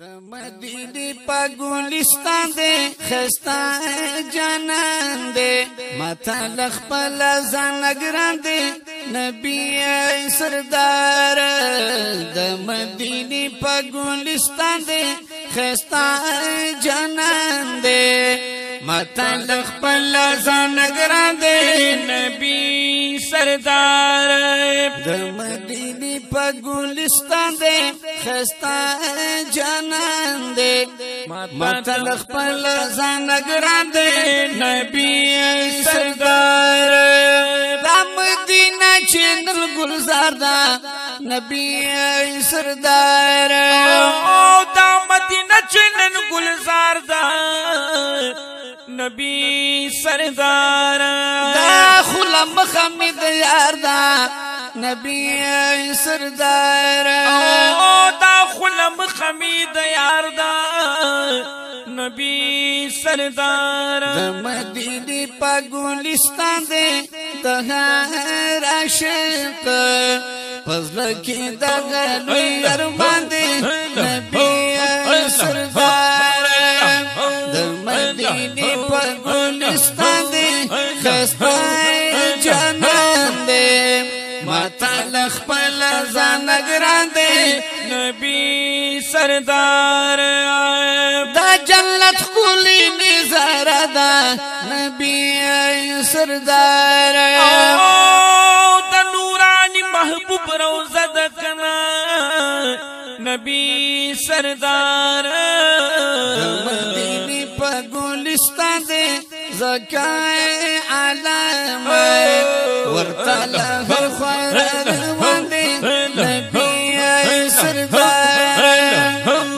د مدینه په ګلستان دی خستا جانان دی ماته خپل ځان ګران دی نبی سردار د مدینه په ګلستان دی خستا جانان دی ماته خپل ځان ګران دی نبی سردار د مدینه په ګلستان دی خستا جانان دے مطل خپل ځان ګران دے نبی سردار دا مدینه چنل گلزار دا نبی سردار دا مدینه چنل گلزار دا نبی سردار دا خلم خمید یار دا نبی سردار دا خلم خمید یار دا نبی سردار د مدینه په ګلستان دی د هر عاشق فضل کې د غلوی ارمان دی نبی سردار د مدینه په ګلستان دی خستا جانان دی ماته خپل ځان ګران دی نبی سردار دا جنت کولی نظاره دا نبی سردار دا نورانی محبوب روزه د کنا نبی سردار مدینه په ګلستان دی زکای عالم ورته له خور روان دی نبی سردار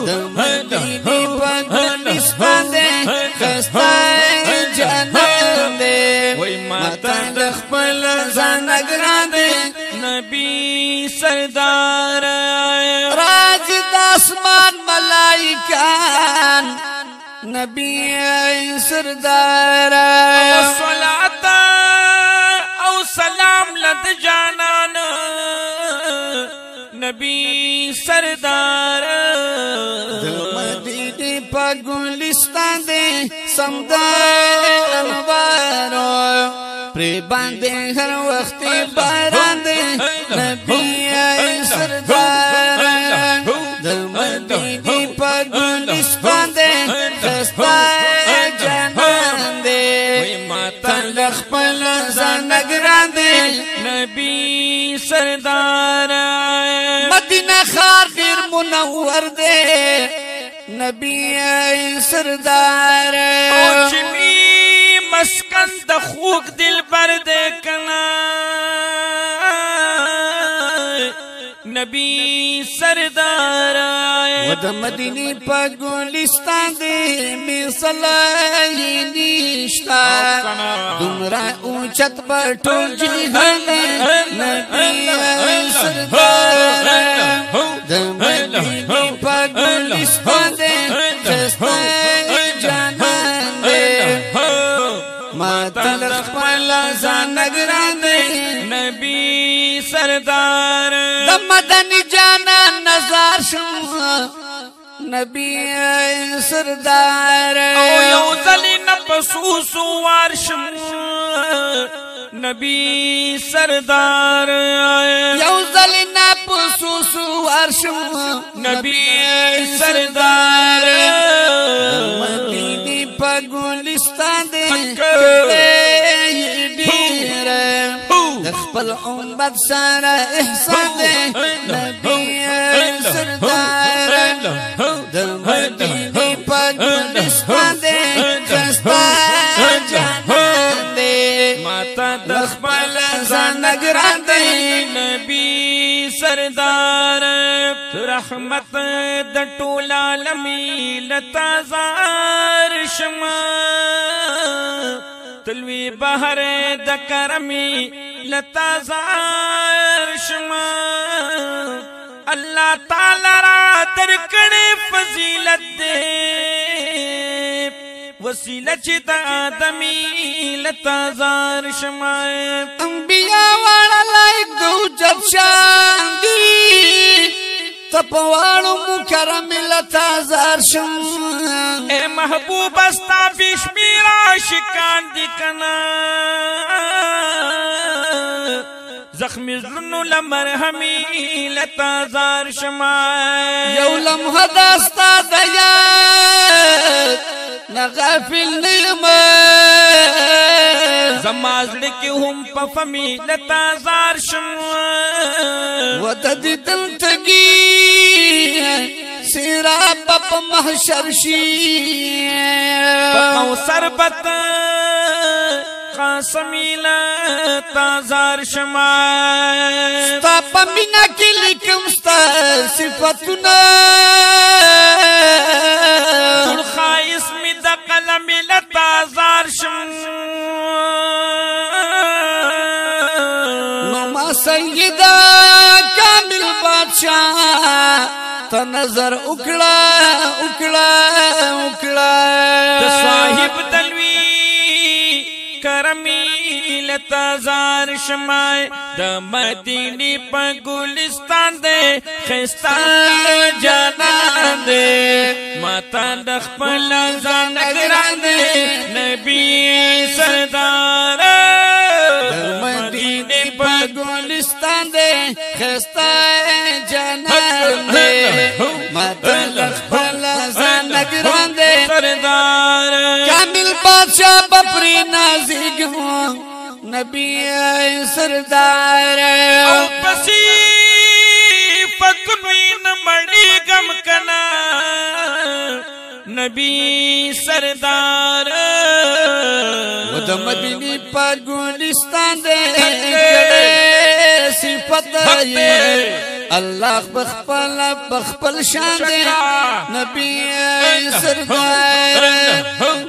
د مدینه په ګلستان دی خستا جانان دی ماته خپل ځان ګران دی نبی سردار راز د اسمان ملائکان نبی سردار صلات او سلام لد جانان نبی سردار د مدینه په ګلستان دی سمد انوارو پر باندې هر وخت باران دی نبی سردار د مدینه په ګلستان دی خستا جانان دی ماته خپل ځان ګران دی نبی سردار مدینه خار ډیر منور دی نبی سردار او چمی مسکن د خوک دل بر دے کنا نبی سردار و د مدینه په ګلستان دی مثال نشتا دومره اوچت بټول جهان نبی سردار د مدینه په ګلستان دی خستا جانان دی ماته خپل ځان ګران دی نبی سردار د مدني جانان نظر شو نبی سردار او یو ځلی نفسوس وارشم نبی سردار یو ځلی نفسوس وارشم نبی سردار مدینه په ګلستان دی د خپل امت سره احسان دی نبی سردار د مدینه په ګلستان دی خستا جانان دی ماته د خپل ځان ګران دی نبی سردار رحمت د ټول عالمي لتا زار شما تلوي بحر د کرمي لتا زار شما الله تعالی را درکړې فضیلت دې وسیله چې د آدمي لتا زار شما انبیاء والا لایک دو جب شان دی تپوالو مکرم لتازار شم اے محبوب استا بشمیر عاشقان دی کنا زخمی زلنو لمرحمی لتازار شما یو لمحه داستا دیاد نغافل نیمه زمازل کی هم پفمی لتازار شما وددی دل تگی سیرا پپ محشر شی پاو سربت قاسمی لتازار شما ستا پمینا کی لکم ستا صفتنا تل خائص می دا قلم لتازار شما نما سیدہ کامل بادشاہ تا نظر اکڑا اکڑا اکڑا صاحب دلوی کرمی لتازار شمائے دا مدینی پا گلستان دے خیستا جانان دے ماتا دخ پلا زانگران دے نبی سردار مدینی پا گلستان دے خستا جانان دے مدلخ پلا زانگران دے سردار کامل بادشاہ بپری نازک ہوں نبی سردار او پسی فتنوین مڑی گم کنا نبی سردار ود مدینی پا گلستان دے صفت اللہ بخپل بخپل شان دے نبی سردار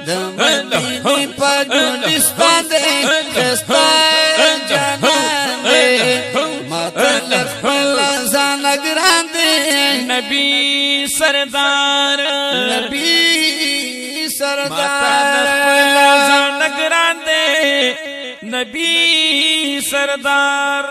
د مدینی پا گلستان دے خستا جانان دے مطلق پل زانگران دے نبی سردار نبی سردار زانگران دے نبی سردار